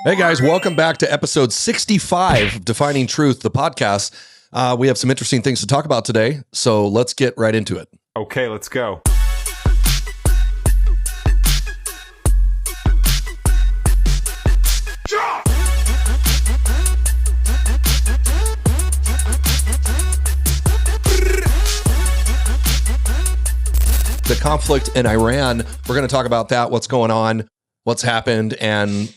Hey guys, welcome back to episode 65 of Defining Truth, the podcast. We have some interesting things to talk about today, so let's get right into it. Okay, let's go. The conflict in Iran, we're going to talk about that, what's going on, what's happened, and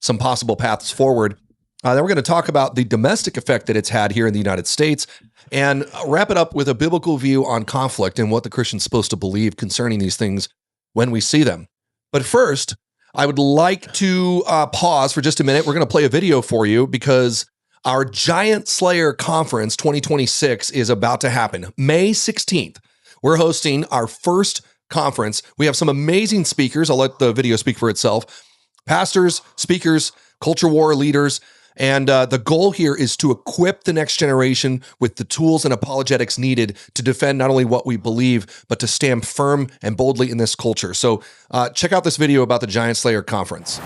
some possible paths forward. Then we're going to talk about the domestic effect that it's had here in the United States and wrap it up with a biblical view on conflict and what the Christian's supposed to believe concerning these things when we see them. But first, I would like to pause for just a minute. We're going to play a video for you because our Giant Slayer Conference 2026 is about to happen. May 16th, we're hosting our first conference. We have some amazing speakers. I'll let the video speak for itself. Pastors, speakers, culture war leaders, and the goal here is to equip the next generation with the tools and apologetics needed to defend not only what we believe, but to stand firm and boldly in this culture. So check out this video about the Giant Slayer Conference.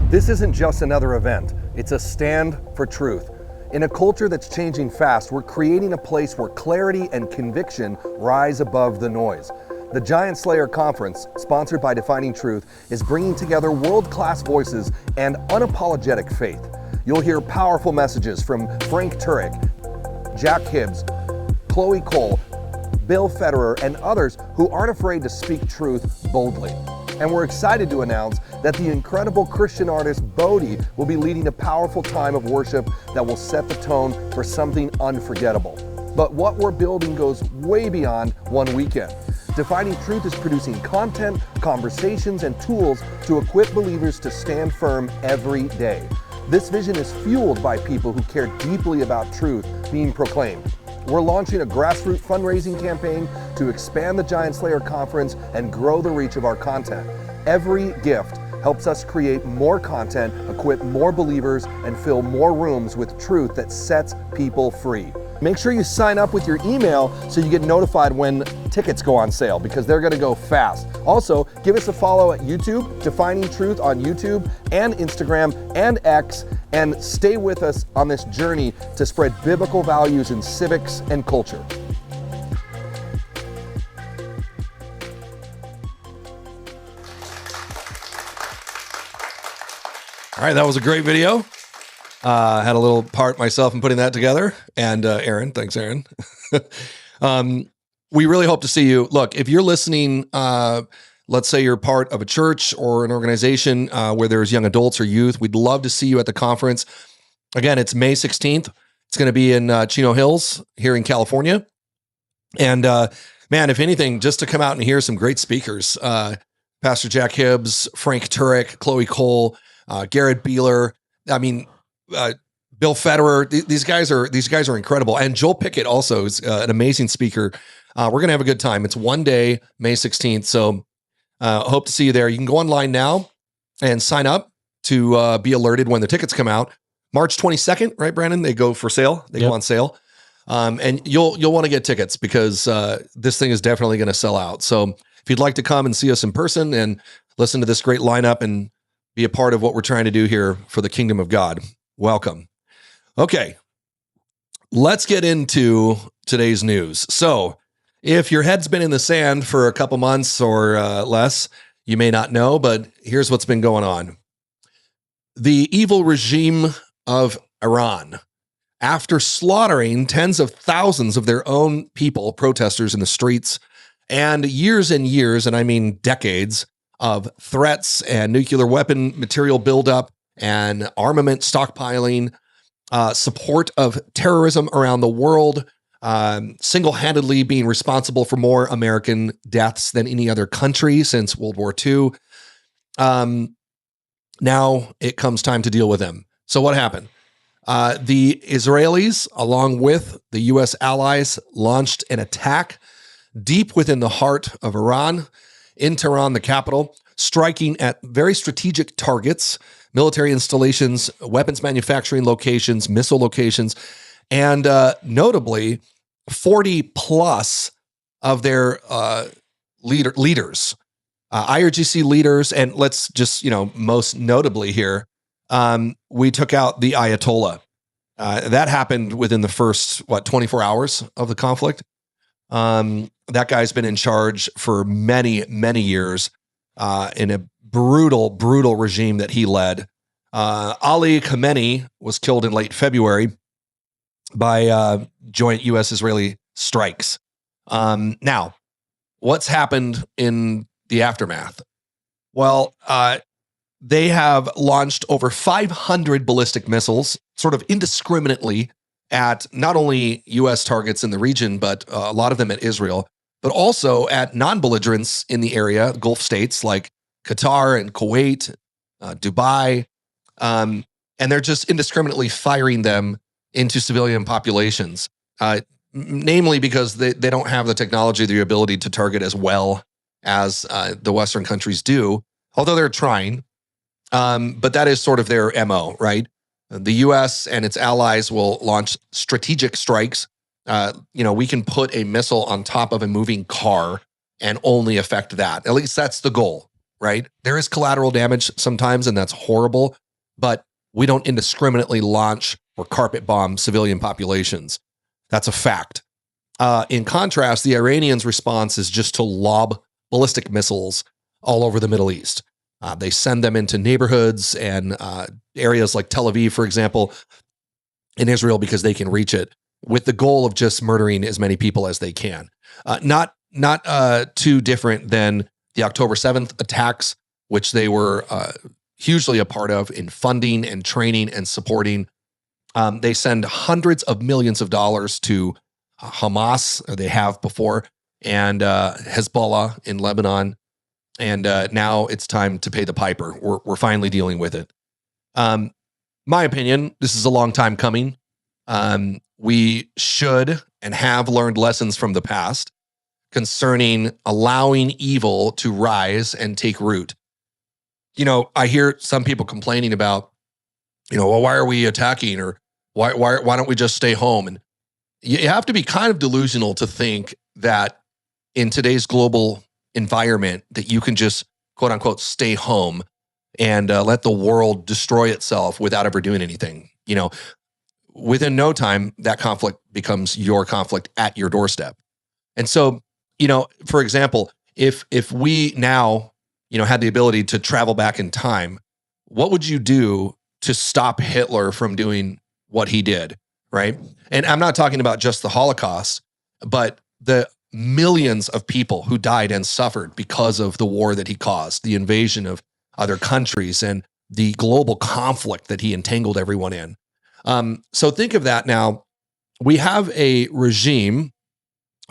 This isn't just another event. It's a stand for truth. In a culture that's changing fast, we're creating a place where clarity and conviction rise above the noise. The Giant Slayer Conference, sponsored by Defining Truth, is bringing together world-class voices and unapologetic faith. You'll hear powerful messages from Frank Turek, Jack Hibbs, Chloe Cole, Bill Federer, and others who aren't afraid to speak truth boldly. And we're excited to announce that the incredible Christian artist Bodhi will be leading a powerful time of worship that will set the tone for something unforgettable. But what we're building goes way beyond one weekend. Defining Truth is producing content, conversations, and tools to equip believers to stand firm every day. This vision is fueled by people who care deeply about truth being proclaimed. We're launching a grassroots fundraising campaign to expand the Giant Slayer Conference and grow the reach of our content. Every gift helps us create more content, equip more believers, and fill more rooms with truth that sets people free. Make sure you sign up with your email so you get notified when tickets go on sale because they're going to go fast. Also, give us a follow at YouTube, Defining Truth on YouTube and Instagram and X, and stay with us on this journey to spread biblical values in civics and culture. All right, that was a great video. Had a little part myself in putting that together. And Aaron, thanks, Aaron. We really hope to see you. Look, if you're listening, let's say you're part of a church or an organization where there's young adults or youth, we'd love to see you at the conference. Again, it's May 16th. It's going to be in Chino Hills here in California. And man, if anything, just to come out and hear some great speakers, Pastor Jack Hibbs, Frank Turek, Chloe Cole, Garrett Beeler, Bill Federer. These guys are incredible. And Joel Pickett also is an amazing speaker. We're going to have a good time. It's one day, May 16th. So hope to see you there. You can go online now and sign up to be alerted when the tickets come out. March 22nd, right, Brandon? They go for sale. They go on sale. And you'll want to get tickets because this thing is definitely going to sell out. So if you'd like to come and see us in person and listen to this great lineup and be a part of what we're trying to do here for the kingdom of God, welcome. Okay, let's get into today's news. So if your head's been in the sand for a couple months or less, you may not know, but here's what's been going on. The evil regime of Iran, after slaughtering tens of thousands of their own people, protesters in the streets, and years, and I mean decades, of threats and nuclear weapon material buildup and armament stockpiling, support of terrorism around the world, single-handedly being responsible for more American deaths than any other country since World War II. Now it comes time to deal with them. So what happened? The Israelis, along with the U.S. allies, launched an attack deep within the heart of Iran, in Tehran, the capital, striking at very strategic targets, military installations, weapons manufacturing locations, missile locations, and notably 40 plus of their leaders, IRGC leaders, and let's just, most notably here, We took out the Ayatollah. That happened within the first, 24 hours of the conflict. That guy's been in charge for many, many years in a brutal, brutal regime that he led. Ali Khamenei was killed in late February by joint U.S.-Israeli strikes. Now, what's happened in the aftermath? Well, they have launched over 500 ballistic missiles, sort of indiscriminately, at not only U.S. targets in the region, but a lot of them at Israel, but also at non-belligerents in the area, Gulf states like Qatar and Kuwait, Dubai, and they're just indiscriminately firing them into civilian populations, namely because they don't have the technology, the ability to target as well as the Western countries do, although they're trying. But that is sort of their MO, right? The U.S. and its allies will launch strategic strikes. We can put a missile on top of a moving car and only affect that. At least that's the goal, right? There is collateral damage sometimes, and that's horrible, but we don't indiscriminately launch or carpet bomb civilian populations. That's a fact. In contrast, the Iranians' response is just to lob ballistic missiles all over the Middle East. They send them into neighborhoods and areas like Tel Aviv, for example, in Israel, because they can reach it, with the goal of just murdering as many people as they can. Not too different than the October 7th attacks, which they were hugely a part of in funding and training and supporting. They send hundreds of millions of dollars to Hamas, or they have before, and Hezbollah in Lebanon. And now it's time to pay the piper. We're finally dealing with it. My opinion, this is a long time coming. We should and have learned lessons from the past concerning allowing evil to rise and take root. I hear some people complaining about, well, why are we attacking, or why don't we just stay home? And you have to be kind of delusional to think that in today's global environment that you can just, quote unquote, stay home and let the world destroy itself without ever doing anything. Within no time, that conflict becomes your conflict at your doorstep. And so, for example, if we now, had the ability to travel back in time, what would you do to stop Hitler from doing what he did, right? And I'm not talking about just the Holocaust, but the millions of people who died and suffered because of the war that he caused, the invasion of other countries, and the global conflict that he entangled everyone in. So think of that now. We have a regime,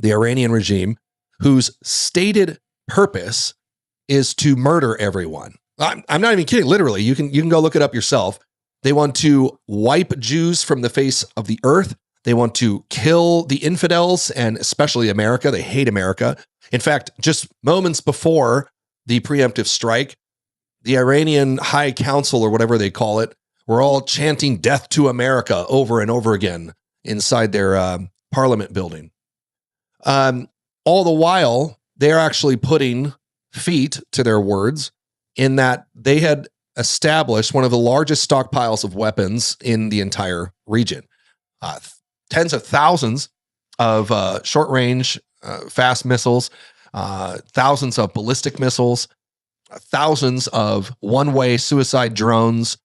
the Iranian regime, whose stated purpose is to murder everyone. I'm not even kidding. Literally, you can go look it up yourself. They want to wipe Jews from the face of the earth. They want to kill the infidels, and especially America. They hate America. In fact, just moments before the preemptive strike, the Iranian High Council, or whatever they call it, were all chanting "Death to America" over and over again inside their parliament building. All the while, they're actually putting feet to their words in that they had established one of the largest stockpiles of weapons in the entire region. Tens of thousands of short-range fast missiles, thousands of ballistic missiles, thousands of one-way suicide drones.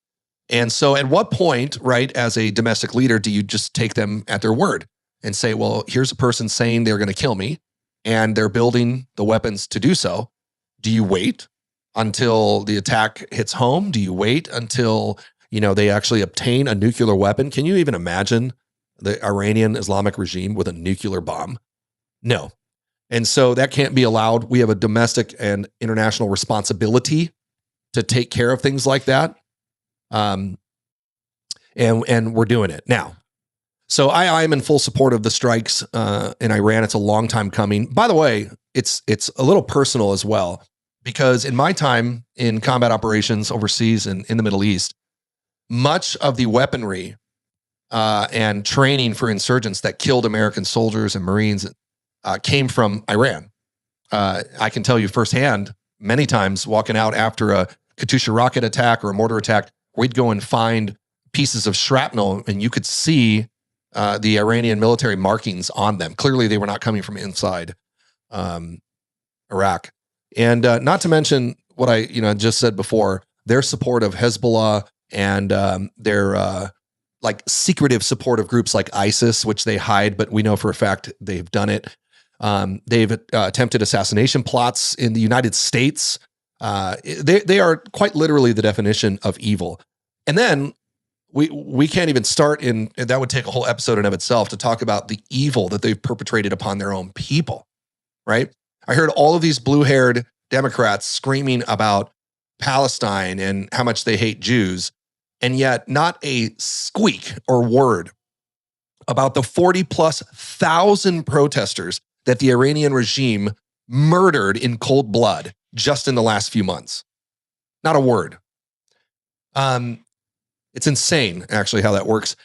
And so at what point, right, as a domestic leader, do you just take them at their word and say, well, here's a person saying they're going to kill me, and they're building the weapons to do so? Do you wait until the attack hits home? Do you wait until, they actually obtain a nuclear weapon? Can you even imagine the Iranian Islamic regime with a nuclear bomb? No. And so that can't be allowed. We have a domestic and international responsibility to take care of things like that. And we're doing it now. So I am in full support of the strikes in Iran. It's a long time coming. By the way, it's a little personal as well, because in my time in combat operations overseas and in the Middle East, much of the weaponry and training for insurgents that killed American soldiers and Marines came from Iran. I can tell you firsthand, many times walking out after a Katyusha rocket attack or a mortar attack, we'd go and find pieces of shrapnel, and you could see the Iranian military markings on them. Clearly, they were not coming from inside Iraq. And not to mention what I just said before, their support of Hezbollah and their like secretive support of groups like ISIS, which they hide, but we know for a fact they've done it. They've attempted assassination plots in the United States. They are quite literally the definition of evil. And then we can't even start in, that would take a whole episode in of itself to talk about the evil that they've perpetrated upon their own people, right? I heard all of these blue-haired Democrats screaming about Palestine and how much they hate Jews, and yet not a squeak or word about the 40,000+ protesters that the Iranian regime murdered in cold blood just in the last few months. Not a word. It's insane, actually, how that works.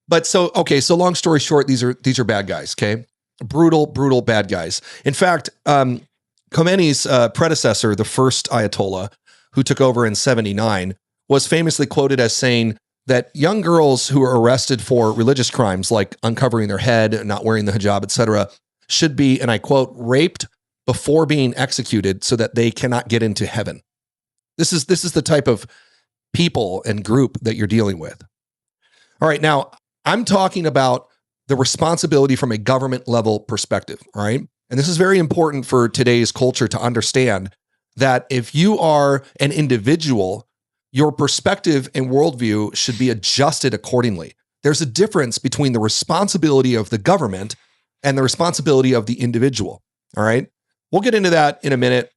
But so long story short, these are bad guys, okay? Brutal bad guys. In fact, Khomeini's predecessor, the first Ayatollah, who took over in 1979, was famously quoted as saying that young girls who are arrested for religious crimes like uncovering their head, not wearing the hijab, etc., should be, and I quote, raped before being executed so that they cannot get into heaven. This is the type of people and group that you're dealing with. All right, now I'm talking about the responsibility from a government level perspective, all right? And this is very important for today's culture to understand that if you are an individual, your perspective and worldview should be adjusted accordingly. There's a difference between the responsibility of the government and the responsibility of the individual, all right? We'll get into that in a minute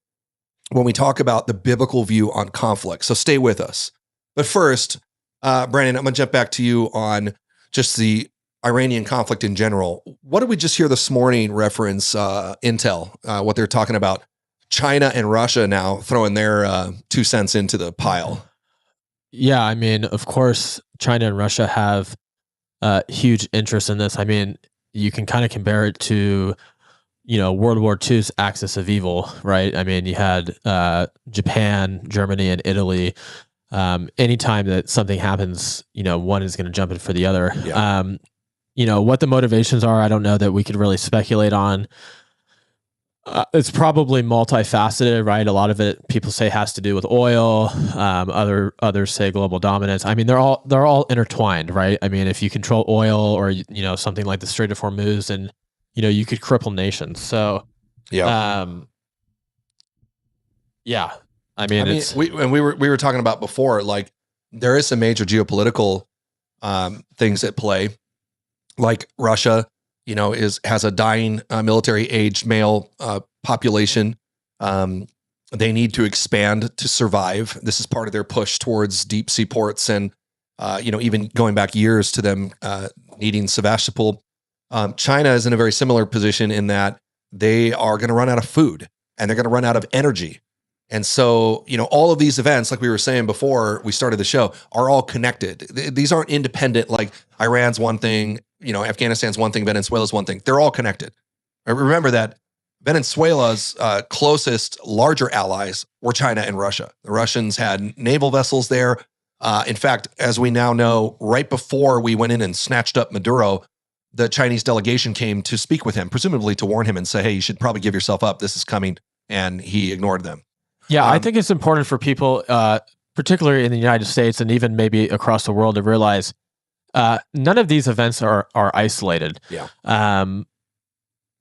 when we talk about the biblical view on conflict, so stay with us. But first, Brandon, I'm going to jump back to you on just the Iranian conflict in general. What did we just hear this morning reference intel, what they're talking about? China and Russia now throwing their 2 cents into the pile. Yeah, I mean, of course, China and Russia have huge interest in this. I mean, you can kind of compare it to, World War II's axis of evil, right? I mean, you had Japan, Germany, and Italy. Anytime that something happens, one is going to jump in for the other. Yeah. What the motivations are, I don't know that we could really speculate on. It's probably multifaceted, right? A lot of it, people say, has to do with oil. Others say global dominance. I mean, they're all intertwined, right? I mean, if you control oil or something like the Strait of Hormuz, and you could cripple nations. So, yeah. I mean, we were talking about before, like there is some major geopolitical things at play, like Russia, has a dying military aged male population. They need to expand to survive. This is part of their push towards deep sea ports, and even going back years to them needing Sevastopol. China is in a very similar position in that they are going to run out of food and they're going to run out of energy. And so, all of these events, like we were saying before we started the show, are all connected. These aren't independent, like Iran's one thing, Afghanistan's one thing, Venezuela's one thing. They're all connected. Remember that Venezuela's closest, larger allies were China and Russia. The Russians had naval vessels there. In fact, as we now know, right before we went in and snatched up Maduro, the Chinese delegation came to speak with him, presumably to warn him and say, hey, you should probably give yourself up. This is coming. And he ignored them. Yeah, I think it's important for people, particularly in the United States and even maybe across the world, to realize none of these events are isolated. Yeah.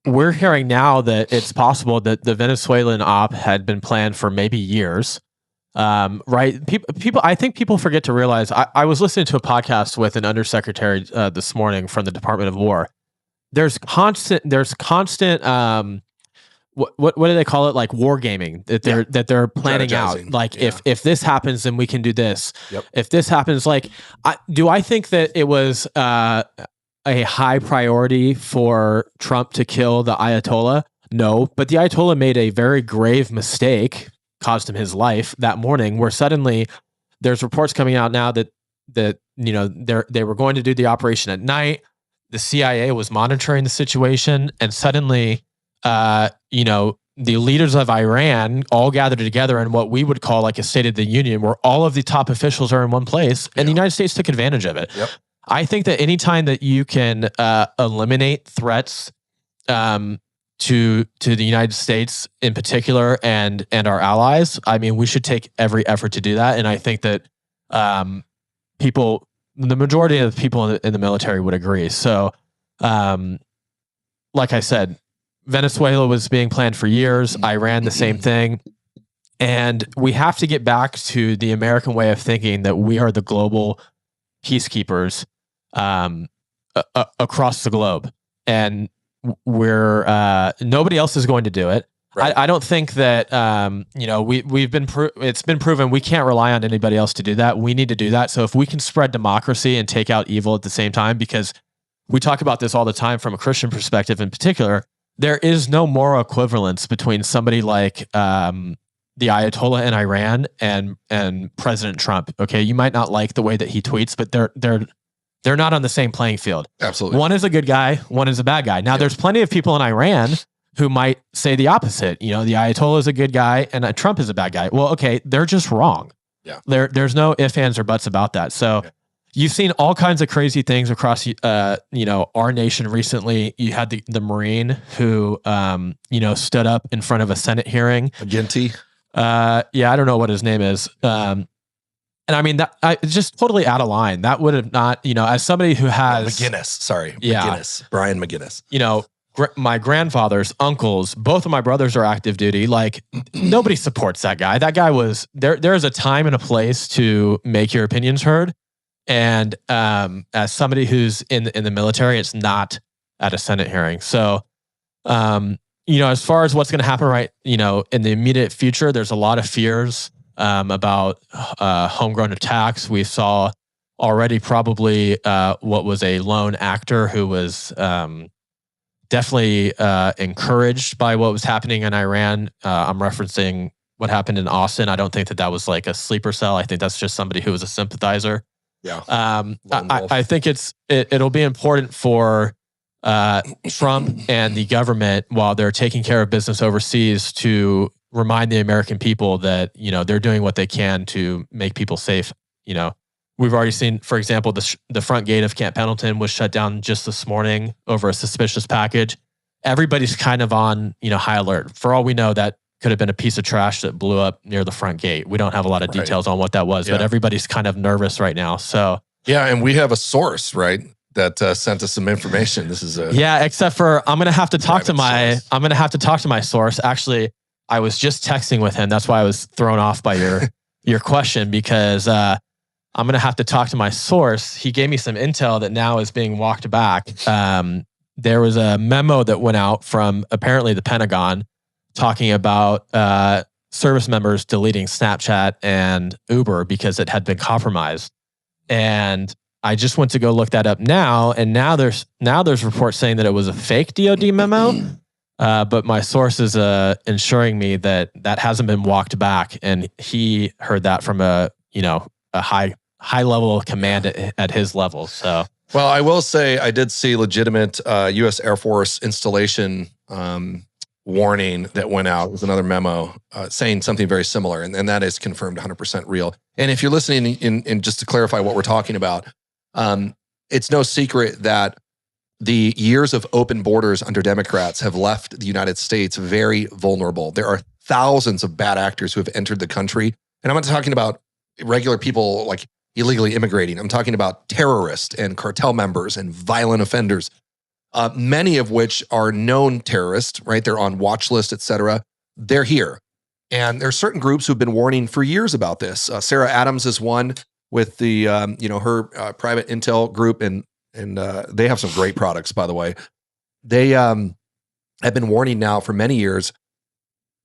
We're hearing now that it's possible that the Venezuelan op had been planned for maybe years. Right? People. I think people forget to realize. I was listening to a podcast with an undersecretary this morning from the Department of War. There's constant. What do they call it? Like war gaming that they're planning out. Like if this happens, then we can do this. Yep. If this happens, like do I think that it was a high priority for Trump to kill the Ayatollah? No, but the Ayatollah made a very grave mistake, cost him his life that morning, where suddenly there's reports coming out now that they were going to do the operation at night. The CIA was monitoring the situation, and suddenly the leaders of Iran all gathered together in what we would call like a State of the Union, where all of the top officials are in one place, and the United States took advantage of it. Yep. I think that anytime that you can eliminate threats to the United States in particular and our allies, I mean, we should take every effort to do that. And I think that the majority of the people in the military would agree. So, like I said, Venezuela was being planned for years. Iran, the same thing. And we have to get back to the American way of thinking that we are the global peacekeepers across the globe. And nobody else is going to do it. Right. I don't think that, it's been proven we can't rely on anybody else to do that. We need to do that. So if we can spread democracy and take out evil at the same time, because we talk about this all the time from a Christian perspective in particular, there is no moral equivalence between somebody like the Ayatollah in Iran and President Trump. Okay, you might not like the way that he tweets, but they're not on the same playing field. Absolutely. One is a good guy, one is a bad guy. Now, there's plenty of people in Iran who might say the opposite. You know, the Ayatollah is a good guy and Trump is a bad guy. Well, okay, they're just wrong. Yeah. There's no ifs, ands, or buts about that. So. Yeah. You've seen all kinds of crazy things across, our nation recently. You had the Marine who, stood up in front of a Senate hearing. Ginty. I don't know what his name is. And I mean, it's just totally out of line. That would have not, as somebody who has... McGinnis, sorry. Yeah. McGinnis. Brian McGinnis. My grandfathers, uncles, both of my brothers are active duty. Like, nobody supports that guy. That guy was... There's a time and a place to make your opinions heard. And as somebody who's in the military, it's not at a Senate hearing. So, as far as what's going to happen, in the immediate future, there's a lot of fears about homegrown attacks. We saw already probably what was a lone actor who was definitely encouraged by what was happening in Iran. I'm referencing what happened in Austin. I don't think that was like a sleeper cell. I think that's just somebody who was a sympathizer. Yeah. I think it'll be important for Trump and the government, while they're taking care of business overseas, to remind the American people that, they're doing what they can to make people safe. We've already seen, for example, the front gate of Camp Pendleton was shut down just this morning over a suspicious package. Everybody's kind of on, high alert. For all we know, that could have been a piece of trash that blew up near the front gate. We don't have a lot of details on what that was, but everybody's kind of nervous right now. So yeah, and we have a source, right, that sent us some information. This is except for I'm going to have to talk to my source. Actually, I was just texting with him. That's why I was thrown off by your question, because I'm going to have to talk to my source. He gave me some intel that now is being walked back. There was a memo that went out from apparently the Pentagon talking about service members deleting Snapchat and Uber because it had been compromised. And I just went to go look that up now, and now there's reports saying that it was a fake DoD memo. But my source is ensuring me that hasn't been walked back, and he heard that from a high level of command at his level. So, well, I will say I did see legitimate U.S. Air Force installation warning that went out. It was another memo saying something very similar, and that is confirmed 100% real. And if you're listening, in just to clarify what we're talking about, it's no secret that the years of open borders under Democrats have left the United States very vulnerable. There are thousands of bad actors who have entered the country, and I'm not talking about regular people like illegally immigrating. I'm talking about terrorists and cartel members and violent offenders. Many of which are known terrorists, right? They're on watch lists, et cetera. They're here. And there are certain groups who've been warning for years about this. Sarah Adams is one with the, her private intel group, and they have some great products, by the way. They have been warning now for many years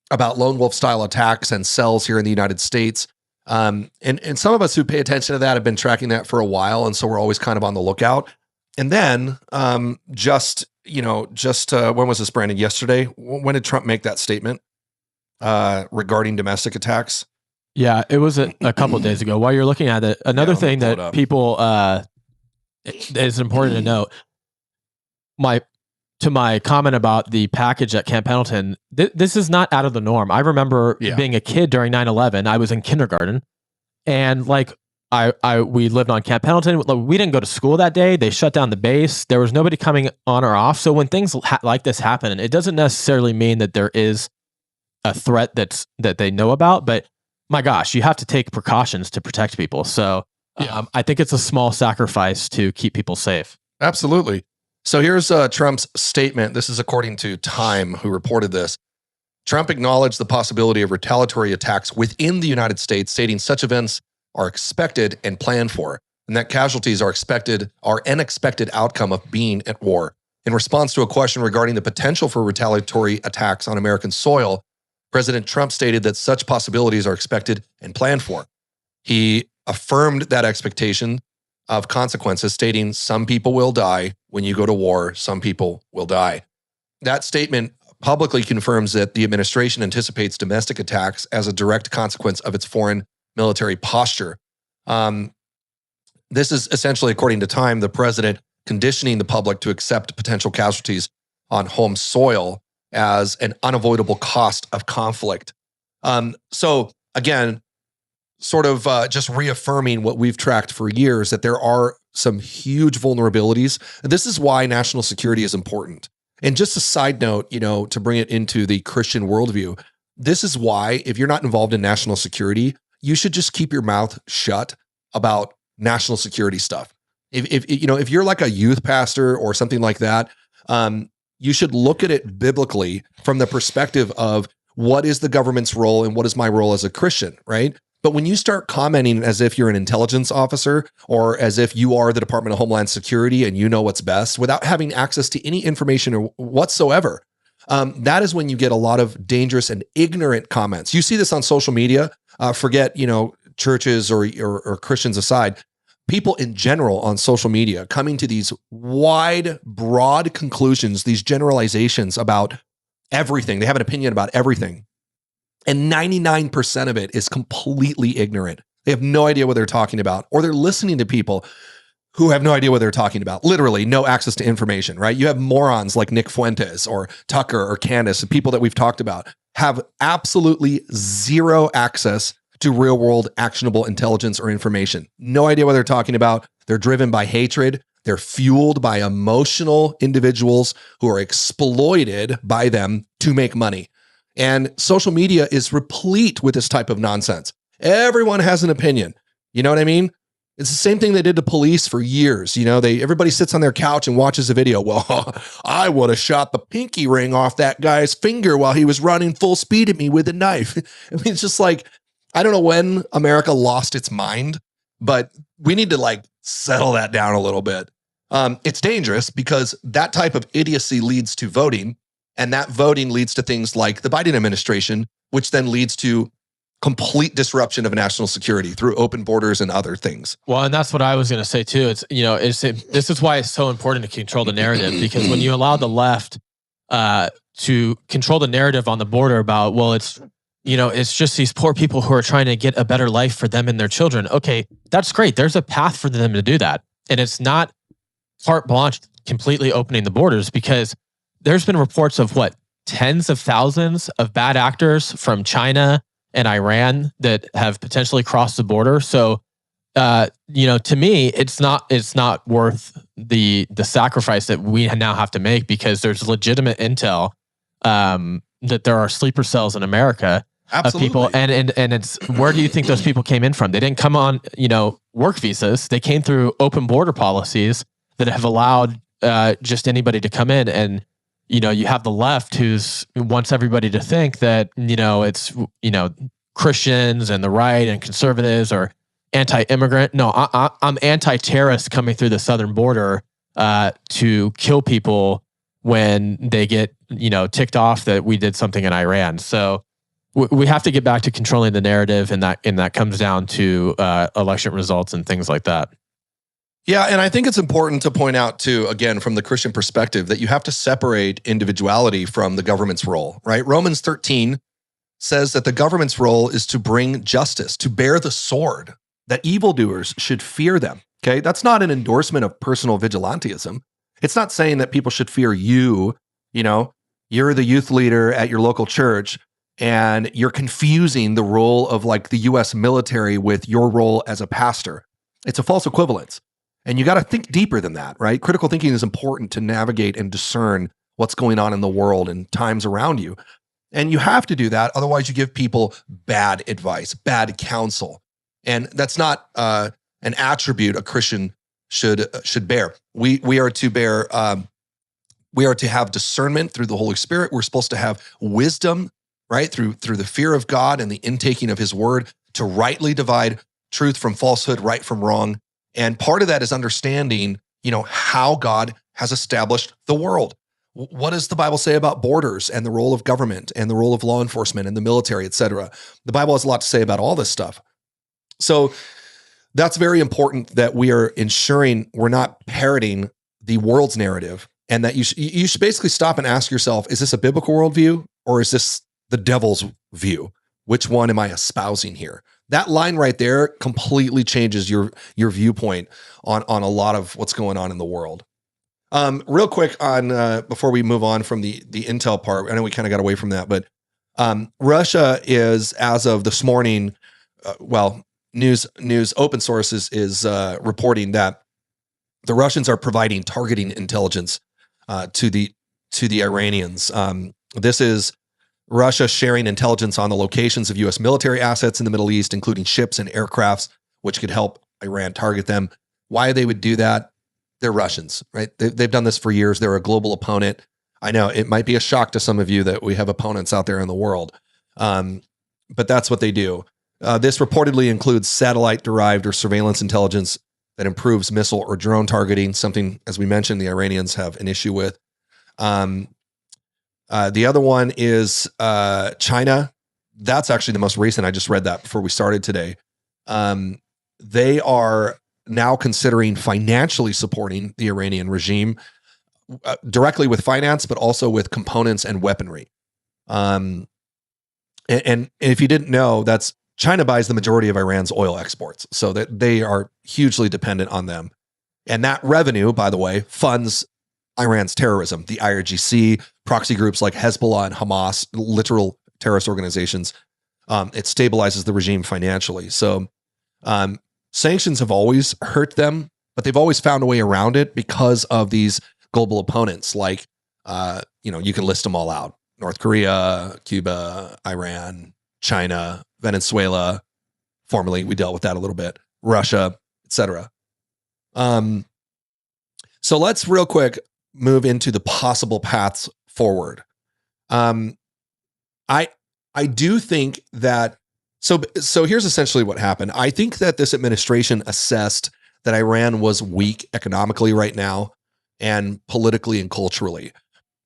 about lone wolf style attacks and cells here in the United States. And some of us who pay attention to that have been tracking that for a while. And so we're always kind of on the lookout. And then when was this, Brandon? Yesterday? When did Trump make that statement regarding domestic attacks? Yeah, it was a couple of days ago. While you're looking at it, another thing that people is important to note. to my comment about the package at Camp Pendleton, this is not out of the norm. I remember being a kid during 9/11. I was in kindergarten, and like we lived on Camp Pendleton. We didn't go to school that day. They shut down the base. There was nobody coming on or off. So when things like this happen, it doesn't necessarily mean that there is a threat that they know about. But my gosh, you have to take precautions to protect people. So I think it's a small sacrifice to keep people safe. Absolutely. So here's Trump's statement. This is according to Time, who reported this. Trump acknowledged the possibility of retaliatory attacks within the United States, stating such events are expected and planned for, and that casualties are an expected outcome of being at war. In response to a question regarding the potential for retaliatory attacks on American soil, President Trump stated that such possibilities are expected and planned for. He affirmed that expectation of consequences, stating some people will die when you go to war, some people will die. That statement publicly confirms that the administration anticipates domestic attacks as a direct consequence of its foreign military posture. This is essentially, according to Time, the president conditioning the public to accept potential casualties on home soil as an unavoidable cost of conflict. So again, sort of just reaffirming what we've tracked for years, that there are some huge vulnerabilities. And this is why national security is important. And just a side note, to bring it into the Christian worldview, this is why if you're not involved in national security, you should just keep your mouth shut about national security stuff. If you're like a youth pastor or something like that, you should look at it biblically from the perspective of what is the government's role and what is my role as a Christian, right? But when you start commenting as if you're an intelligence officer or as if you are the Department of Homeland Security and you know what's best without having access to any information or whatsoever, that is when you get a lot of dangerous and ignorant comments. You see this on social media. Forget, churches or Christians aside, people in general on social media coming to these wide, broad conclusions, these generalizations about everything. They have an opinion about everything. And 99% of it is completely ignorant. They have no idea what they're talking about, or they're listening to people who have no idea what they're talking about. Literally no access to information, right? You have morons like Nick Fuentes or Tucker or Candace, people that we've talked about, have absolutely zero access to real world actionable intelligence or information. No idea what they're talking about. They're driven by hatred. They're fueled by emotional individuals who are exploited by them to make money. And social media is replete with this type of nonsense. Everyone has an opinion. You know what I mean? It's the same thing they did to police for years. Everybody sits on their couch and watches a video. Well, I would have shot the pinky ring off that guy's finger while he was running full speed at me with a knife. I mean, it's just like, I don't know when America lost its mind, but we need to settle that down a little bit. It's dangerous because that type of idiocy leads to voting, and that voting leads to things like the Biden administration, which then leads to complete disruption of national security through open borders and other things. Well, and that's what I was going to say too. This is why it's so important to control the narrative, because when you allow the left to control the narrative on the border about, well, it's just these poor people who are trying to get a better life for them and their children. Okay, that's great. There's a path for them to do that. And it's not carte blanche completely opening the borders, because there's been reports of tens of thousands of bad actors from China and Iran that have potentially crossed the border. So, to me, it's not worth the sacrifice that we now have to make, because there's legitimate intel that there are sleeper cells in America. Absolutely. Of people, and it's, where do you think those people came in from? They didn't come on, work visas. They came through open border policies that have allowed just anybody to come in. And you have the left who wants everybody to think that it's Christians and the right and conservatives are anti-immigrant. No, I'm anti-terrorist coming through the southern border to kill people when they get ticked off that we did something in Iran. So we have to get back to controlling the narrative, and that comes down to election results and things like that. Yeah, and I think it's important to point out too, again, from the Christian perspective, that you have to separate individuality from the government's role, right? Romans 13 says that the government's role is to bring justice, to bear the sword, that evildoers should fear them, okay? That's not an endorsement of personal vigilantism. It's not saying that people should fear you. You know, you're the youth leader at your local church, and you're confusing the role of like the U.S. military with your role as a pastor. It's a false equivalence. And you got to think deeper than that, right? Critical thinking is important to navigate and discern what's going on in the world and times around you. And you have to do that. Otherwise, you give people bad advice, bad counsel. And that's not an attribute a Christian should bear. We are to bear, we are to have discernment through the Holy Spirit. We're supposed to have wisdom, right? Through the fear of God and the intaking of his word to rightly divide truth from falsehood, right from wrong. And part of that is understanding, how God has established the world. What does the Bible say about borders and the role of government and the role of law enforcement and the military, et cetera? The Bible has a lot to say about all this stuff. So that's very important that we are ensuring we're not parroting the world's narrative, and that you should basically stop and ask yourself, is this a biblical worldview or is this the devil's view? Which one am I espousing here? That line right there completely changes your viewpoint on a lot of what's going on in the world. Real quick on before we move on from the intel part, I know we kind of got away from that, but Russia is, as of this morning, news open sources is reporting that the Russians are providing targeting intelligence to the Iranians. This is Russia sharing intelligence on the locations of U.S. military assets in the Middle East, including ships and aircrafts, which could help Iran target them. Why they would do that? They're Russians, right? They've done this for years. They're a global opponent. I know it might be a shock to some of you that we have opponents out there in the world, but that's what they do. This reportedly includes satellite-derived or surveillance intelligence that improves missile or drone targeting, something, as we mentioned, the Iranians have an issue with. The other one is China. That's actually the most recent. I just read that before we started today. They are now considering financially supporting the Iranian regime directly with finance, but also with components and weaponry. And if you didn't know, that's China buys the majority of Iran's oil exports, so that they are hugely dependent on them. And that revenue, by the way, funds Iran's terrorism, the IRGC, proxy groups like Hezbollah and Hamas, literal terrorist organizations. It stabilizes the regime financially. So sanctions have always hurt them, but they've always found a way around it because of these global opponents. Like, you can list them all out: North Korea, Cuba, Iran, China, Venezuela. Formerly, we dealt with that a little bit. Russia, etc. So let's real quick move into the possible paths forward. I do think that, so here's essentially what happened. I think that this administration assessed that Iran was weak economically right now and politically and culturally.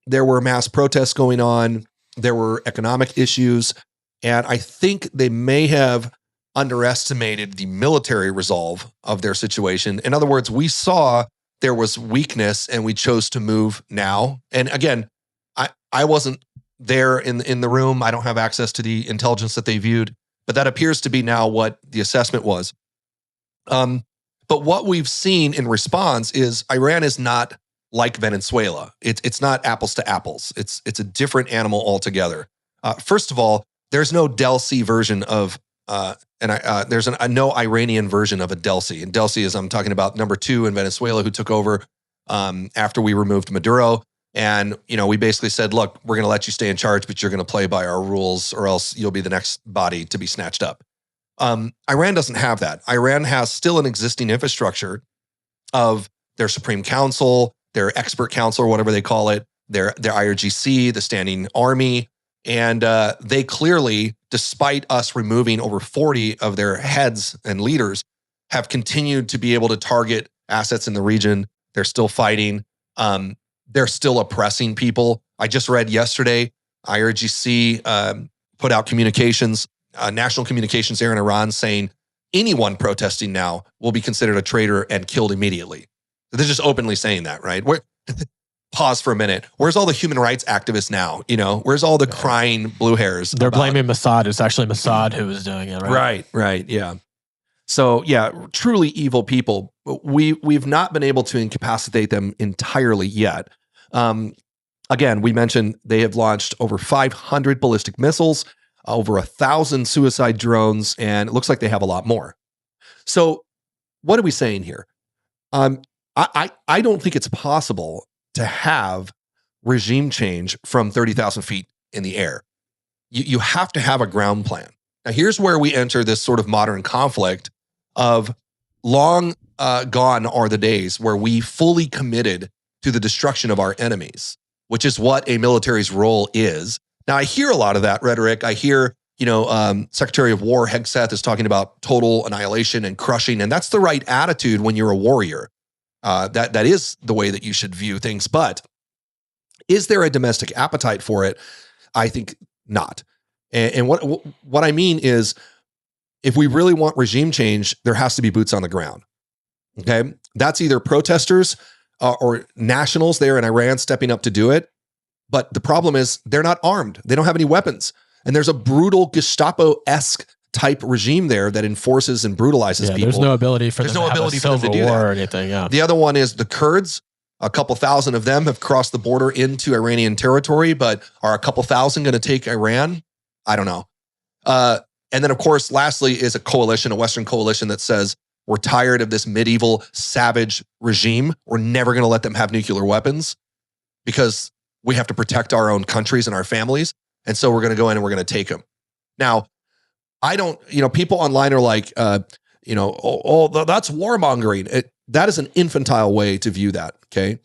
There were mass protests going on. There were economic issues. And I think they may have underestimated the military resolve of their situation. In other words, we saw there was weakness and we chose to move now. And again, I wasn't there in the room. I don't have access to the intelligence that they viewed, but that appears to be now what the assessment was. But what we've seen in response is Iran is not like Venezuela. It's not apples to apples. It's a different animal altogether. First of all, there's no Delcy version of, there's no Iranian version of a Delcy. And Delcy is, I'm talking about number 2 in Venezuela, who took over after we removed Maduro. And, we basically said, look, we're going to let you stay in charge, but you're going to play by our rules or else you'll be the next body to be snatched up. Iran doesn't have that. Iran has still an existing infrastructure of their Supreme Council, their expert council, or whatever they call it, their IRGC, the standing army. And they clearly, despite us removing over 40 of their heads and leaders, have continued to be able to target assets in the region. They're still fighting. They're still oppressing people. I just read yesterday, IRGC put out communications, national communications there in Iran, saying anyone protesting now will be considered a traitor and killed immediately. They're just openly saying that, right? Pause for a minute. Where's all the human rights activists now? Where's all the crying blue hairs? They're blaming Mossad. It's actually Mossad who was doing it, right? Right, yeah. So yeah, truly evil people. We've not been able to incapacitate them entirely yet. Again, we mentioned they have launched over 500 ballistic missiles, over 1,000 suicide drones, and it looks like they have a lot more. So what are we saying here? I don't think it's possible to have regime change from 30,000 feet in the air. You have to have a ground plan. Now, here's where we enter this sort of modern conflict of long gone are the days where we fully committed to the destruction of our enemies, which is what a military's role is. Now, I hear a lot of that rhetoric. I hear, Secretary of War Hegseth is talking about total annihilation and crushing, and that's the right attitude when you're a warrior. That is the way that you should view things. But is there a domestic appetite for it? I think not. And what I mean is, if we really want regime change, there has to be boots on the ground. Okay, that's either protesters or nationals there in Iran stepping up to do it. But the problem is they're not armed. They don't have any weapons. And there's a brutal Gestapo-esque type regime there that enforces and brutalizes people. There's no ability for them to have a civil war or anything. Yeah. The other one is the Kurds. A couple thousand of them have crossed the border into Iranian territory, but are a couple thousand going to take Iran? I don't know. And then, of course, lastly is a coalition, a Western coalition that says, we're tired of this medieval savage regime. We're never going to let them have nuclear weapons because we have to protect our own countries and our families. And so we're going to go in and we're going to take them. Now, I don't, people online are like, that's warmongering. That is an infantile way to view that, okay?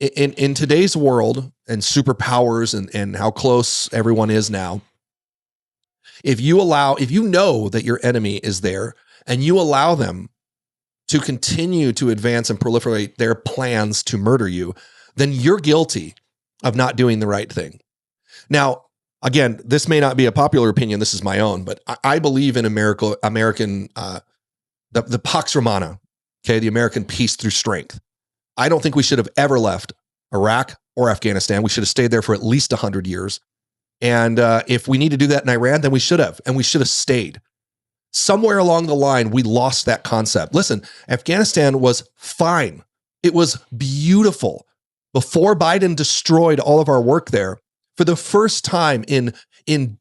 In today's world and superpowers and how close everyone is now, if you know that your enemy is there and you allow them to continue to advance and proliferate their plans to murder you, then you're guilty of not doing the right thing. Now, again, this may not be a popular opinion. This is my own, but I believe in American, the Pax Romana, okay, the American peace through strength. I don't think we should have ever left Iraq or Afghanistan. We should have stayed there for at least 100 years. And if we need to do that in Iran, then we should have, and we should have stayed. Somewhere along the line, we lost that concept. Listen, Afghanistan was fine. It was beautiful. Before Biden destroyed all of our work there, for the first time in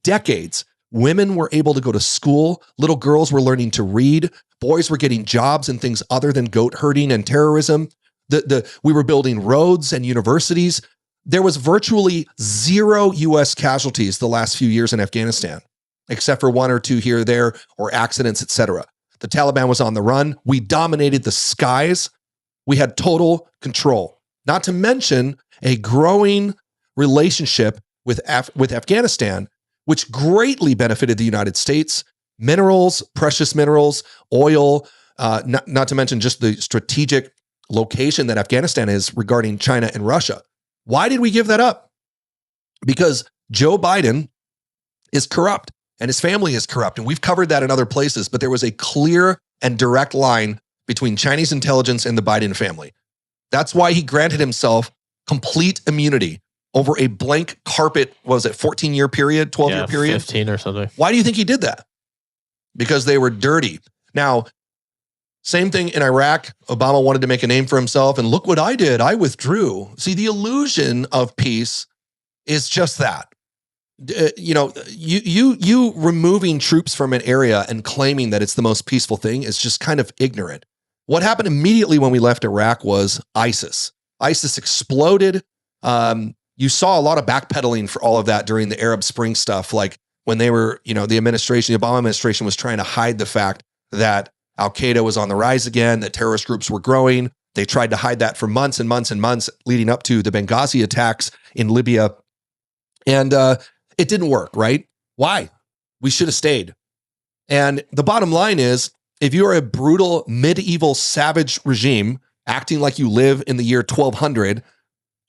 decades, women were able to go to school. Little girls were learning to read. Boys were getting jobs in things other than goat herding and terrorism. We were building roads and universities. There was virtually zero U.S. casualties the last few years in Afghanistan, except for one or two here or there, or accidents, etc. The Taliban was on the run. We dominated the skies. We had total control. Not to mention a growing relationship with Afghanistan, which greatly benefited the United States. Minerals, precious minerals, oil, not to mention just the strategic location that Afghanistan is regarding China and Russia. Why did we give that up? Because Joe Biden is corrupt and his family is corrupt. And we've covered that in other places, but there was a clear and direct line between Chinese intelligence and the Biden family. That's why he granted himself complete immunity over a blank carpet, was it 14-year period, 12-year period? 15 or something. Why do you think he did that? Because they were dirty. Now, same thing in Iraq. Obama wanted to make a name for himself, and look what I did. I withdrew. See, the illusion of peace is just that. You removing troops from an area and claiming that it's the most peaceful thing is just kind of ignorant. What happened immediately when we left Iraq was ISIS. ISIS exploded. You saw a lot of backpedaling for all of that during the Arab Spring stuff, like when they were, the Obama administration was trying to hide the fact that Al-Qaeda was on the rise again, that terrorist groups were growing. They tried to hide that for months and months and months leading up to the Benghazi attacks in Libya. And it didn't work, right? Why? We should have stayed. And the bottom line is, if you are a brutal, medieval, savage regime acting like you live in the year 1200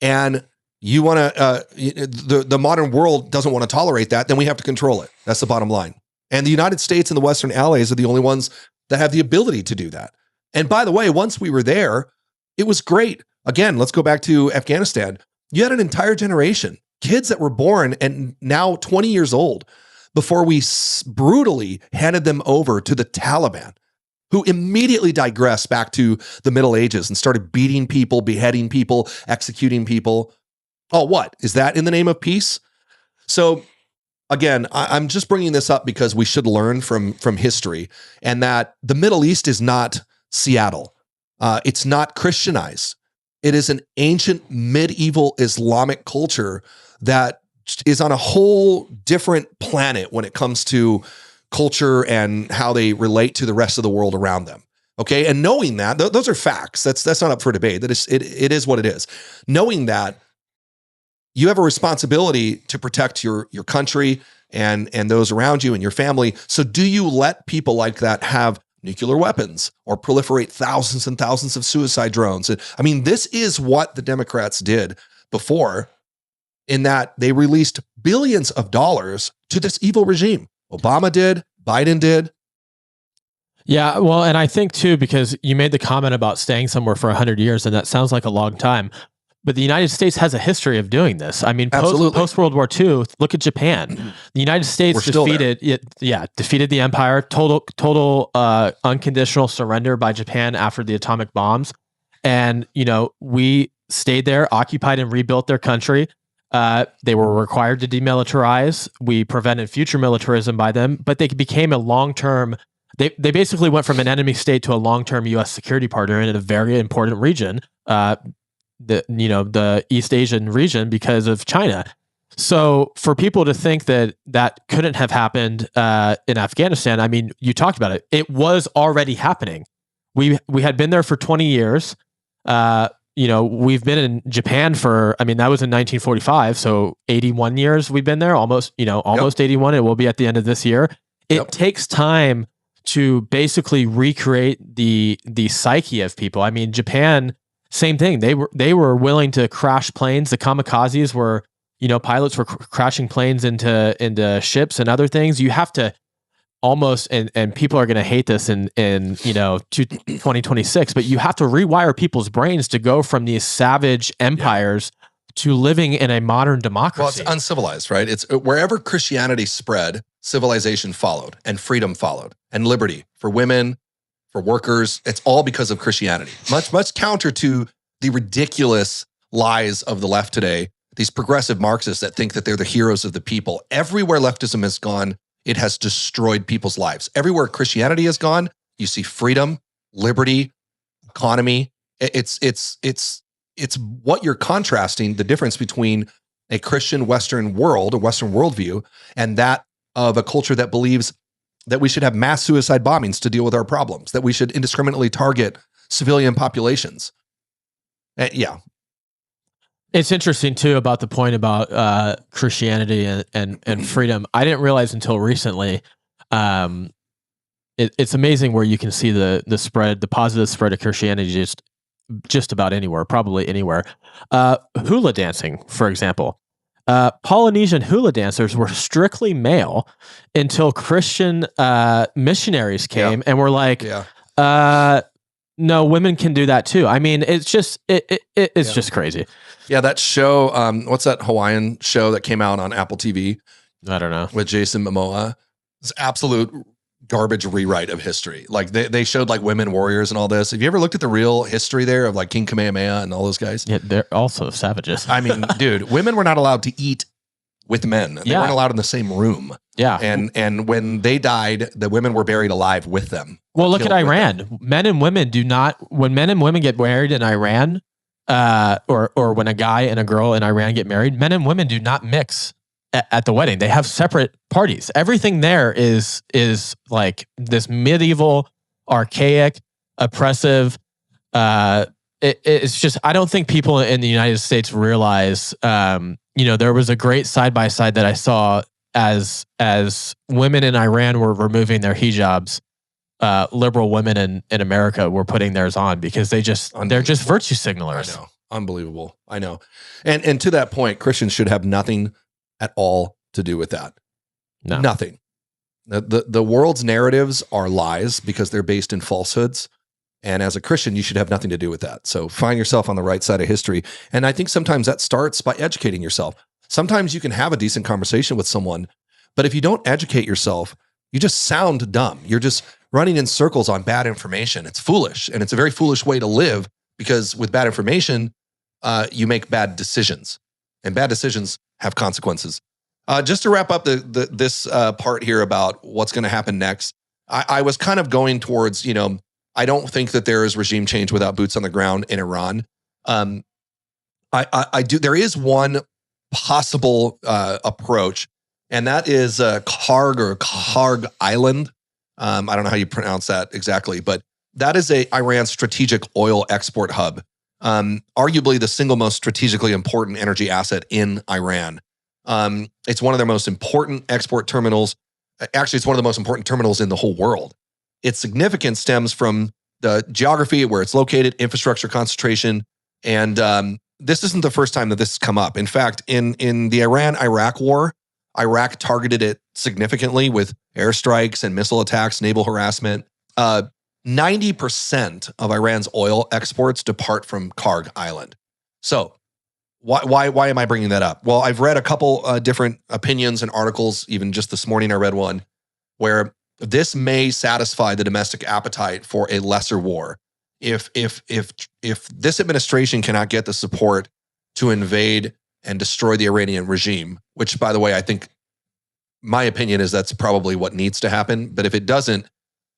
and you want to, the modern world doesn't want to tolerate that, then we have to control it. That's the bottom line. And the United States and the Western allies are the only ones that have the ability to do that. And by the way, once we were there, it was great. Again, let's go back to Afghanistan. You had an entire generation, kids that were born and now 20 years old, before we brutally handed them over to the Taliban. who immediately digressed back to the Middle Ages and started beating people, beheading people, executing people. Oh, what? Is that in the name of peace? So again, I'm just bringing this up because we should learn from history, and that the Middle East is not Seattle. It's not Christianized. It is an ancient medieval Islamic culture that is on a whole different planet when it comes to culture and how they relate to the rest of the world around them. Okay. And knowing that, those are facts. That's not up for debate. That is, it is what it is. Knowing that, you have a responsibility to protect your country and those around you and your family. So do you let people like that have nuclear weapons or proliferate thousands and thousands of suicide drones? And I mean, this is what the Democrats did before, in that they released billions of dollars to this evil regime. Obama did, Biden did. Yeah, well, and I think too, because you made the comment about staying somewhere for 100 years, and that sounds like a long time. But the United States has a history of doing this. I mean, post World War II, look at Japan. The United States defeated the empire, total unconditional surrender by Japan after the atomic bombs. And, we stayed there, occupied and rebuilt their country. They were required to demilitarize. We prevented future militarism by them, but they became a long-term, they basically went from an enemy state to a long-term U.S. security partner in a very important region, the East Asian region, because of China. So for people to think that couldn't have happened in Afghanistan, I mean, you talked about it. It was already happening. We had been there for 20 years. We've been in Japan for, that was in 1945. So 81 years we've been there, almost 81. It will be at the end of this year. It takes time to basically recreate the psyche of people. I mean, Japan, same thing. They were willing to crash planes. The kamikazes were, pilots were crashing planes into ships and other things. You have to almost, and people are going to hate this in 2026, but you have to rewire people's brains to go from these savage empires to living in a modern democracy. Well, it's uncivilized, right? It's wherever Christianity spread, civilization followed, and freedom followed, and liberty for women, for workers. It's all because of Christianity. Much counter to the ridiculous lies of the left today, these progressive Marxists that think that they're the heroes of the people. Everywhere leftism has gone, it has destroyed people's lives. Everywhere Christianity has gone, you see freedom, liberty, economy. It's what you're contrasting, the difference between a Christian Western world, a Western worldview, and that of a culture that believes that we should have mass suicide bombings to deal with our problems, that we should indiscriminately target civilian populations. It's interesting too about the point about Christianity and freedom. I didn't realize until recently. It's amazing where you can see the positive spread of Christianity just about anywhere, probably anywhere. Hula dancing, for example. Polynesian hula dancers were strictly male until Christian missionaries came and were like, no, women can do that too. I mean, it's just just crazy. Yeah, that show, what's that Hawaiian show that came out on Apple TV? I don't know. With Jason Momoa. It's absolute garbage rewrite of history. Like they showed like women warriors and all this. Have you ever looked at the real history there of like King Kamehameha and all those guys? Yeah, they're also savages. I mean, dude, women were not allowed to eat with men. They weren't allowed in the same room. Yeah. And when they died, the women were buried alive with them. Well, look at Iran. Men and women do not, when men and women get married in Iran, or when a guy and a girl in Iran get married, men and women do not mix at the wedding. They have separate parties. Everything there is like this medieval, archaic, oppressive. It's just, I don't think people in the United States realize, there was a great side-by-side that I saw as women in Iran were removing their hijabs. Liberal women in America were putting theirs on because they're just virtue signalers. I know. Unbelievable. I know. And to that point, Christians should have nothing at all to do with that. No. Nothing. The world's narratives are lies because they're based in falsehoods. And as a Christian, you should have nothing to do with that. So find yourself on the right side of history. And I think sometimes that starts by educating yourself. Sometimes you can have a decent conversation with someone, but if you don't educate yourself, you just sound dumb. You're just running in circles on bad information. It's foolish, and it's a very foolish way to live, because with bad information, you make bad decisions, and bad decisions have consequences. Just to wrap up this part here about what's going to happen next, I was kind of going towards, I don't think that there is regime change without boots on the ground in Iran. I do. There is one possible approach, and that is Karg Island. I don't know how you pronounce that exactly, but that is Iran's strategic oil export hub. Arguably the single most strategically important energy asset in Iran. It's one of their most important export terminals. Actually, it's one of the most important terminals in the whole world. Its significance stems from the geography, where it's located, infrastructure concentration, and this isn't the first time that this has come up. In fact, in the Iran-Iraq war, Iraq targeted it significantly with airstrikes and missile attacks, naval harassment. 90% of Iran's oil exports depart from Karg Island. So why am I bringing that up? Well, I've read a couple different opinions and articles. Even just this morning, I read one where this may satisfy the domestic appetite for a lesser war. If this administration cannot get the support to invade and destroy the Iranian regime, which, by the way, I think my opinion is that's probably what needs to happen. But if it doesn't,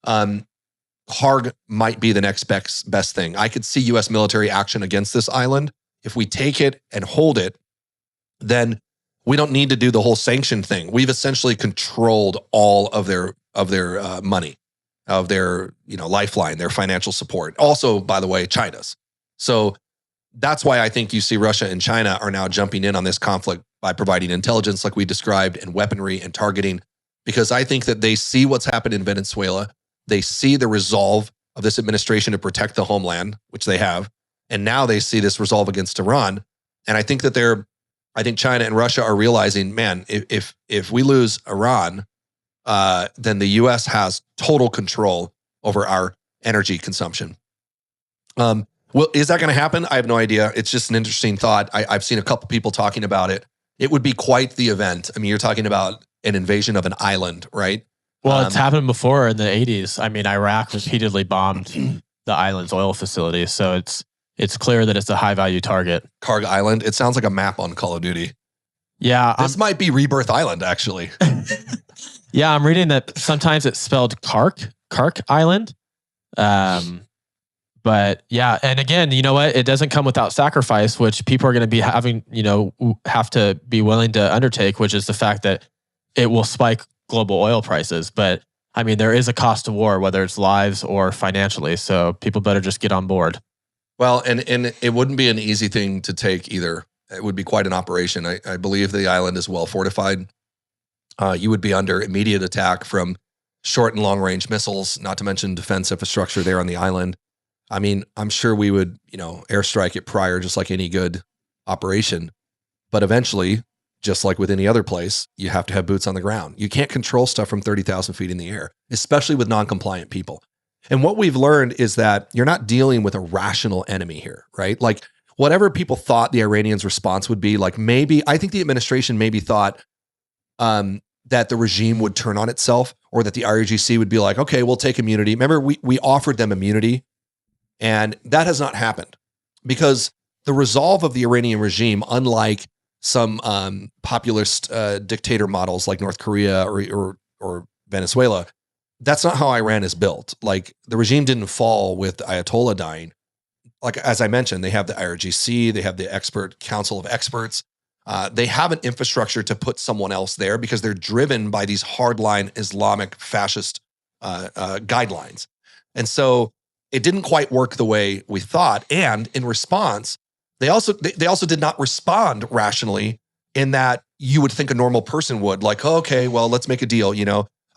Karg might be the next best thing. I could see U.S. military action against this island. If we take it and hold it, then we don't need to do the whole sanction thing. We've essentially controlled all of their money, of their lifeline, their financial support. Also, by the way, China's. So that's why I think you see Russia and China are now jumping in on this conflict by providing intelligence, like we described, and weaponry and targeting, because I think that they see what's happened in Venezuela. They see the resolve of this administration to protect the homeland, which they have. And now they see this resolve against Iran. And I think that I think China and Russia are realizing, man, if we lose Iran, then the U.S. has total control over our energy consumption. Well, is that going to happen? I have no idea. It's just an interesting thought. I've seen a couple people talking about it. It would be quite the event. I mean, you're talking about an invasion of an island, right? Well, it's happened before in the 80s. I mean, Iraq repeatedly bombed the island's oil facilities. So it's clear that it's a high-value target. Karg Island. It sounds like a map on Call of Duty. Yeah. This might be Rebirth Island, actually. Yeah, I'm reading that sometimes it's spelled Kark Island. But yeah, and again, you know what? It doesn't come without sacrifice, which people are going to be having, have to be willing to undertake, which is the fact that it will spike global oil prices. But I mean, there is a cost of war, whether it's lives or financially. So people better just get on board. Well, and it wouldn't be an easy thing to take either. It would be quite an operation. I believe the island is well fortified. You would be under immediate attack from short and long range missiles, not to mention defense infrastructure there on the island. I mean, I'm sure we would, airstrike it prior, just like any good operation. But eventually, just like with any other place, you have to have boots on the ground. You can't control stuff from 30,000 feet in the air, especially with non-compliant people. And what we've learned is that you're not dealing with a rational enemy here, right? Like whatever people thought the Iranians' response would be, like I think the administration maybe thought that the regime would turn on itself, or that the IRGC would be like, okay, we'll take immunity. Remember, we offered them immunity, and that has not happened because the resolve of the Iranian regime, unlike some populist dictator models like North Korea or Venezuela, that's not how Iran is built. Like the regime didn't fall with the Ayatollah dying. Like, as I mentioned, they have the IRGC, they have the expert council of experts. They have an infrastructure to put someone else there because they're driven by these hardline Islamic fascist guidelines. And so it didn't quite work the way we thought. And in response, they also did not respond rationally in that you would think a normal person would, like, oh, okay, well, let's make a deal.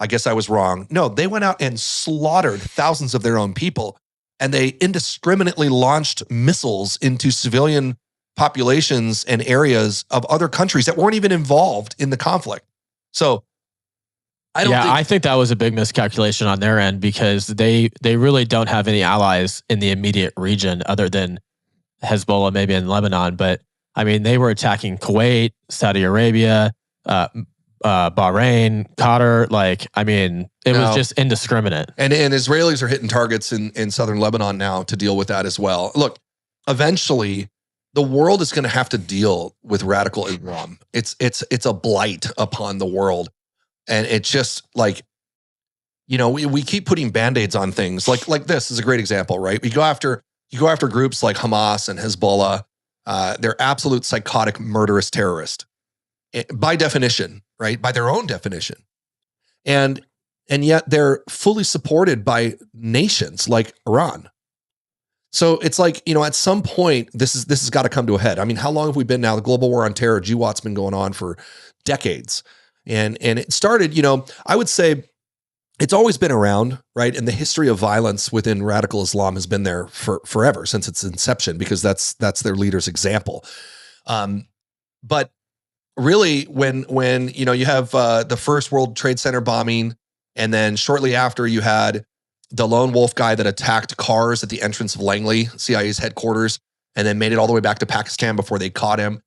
I guess I was wrong. No, they went out and slaughtered thousands of their own people, and they indiscriminately launched missiles into civilian populations and areas of other countries that weren't even involved in the conflict. So I think that was a big miscalculation on their end, because they really don't have any allies in the immediate region other than Hezbollah, maybe in Lebanon. But I mean, they were attacking Kuwait, Saudi Arabia, Bahrain, Qatar. Like, I mean, it was just indiscriminate. And Israelis are hitting targets in southern Lebanon now to deal with that as well. Look, eventually, the world is going to have to deal with radical Islam. It's a blight upon the world, and it's just like, we keep putting band-aids on things. Like this is a great example, right? You go after groups like Hamas and Hezbollah. They're absolute psychotic, murderous terrorists by definition, right? By their own definition, and yet they're fully supported by nations like Iran. So it's like, at some point, this has got to come to a head. I mean, how long have we been now? The global war on terror, GWAT's been going on for decades. And it started, I would say it's always been around, right? And the history of violence within radical Islam has been there for forever, since its inception, because that's their leader's example. But really, when you have the first World Trade Center bombing, and then shortly after you had the lone wolf guy that attacked cars at the entrance of Langley, CIA's headquarters, and then made it all the way back to Pakistan before they caught him.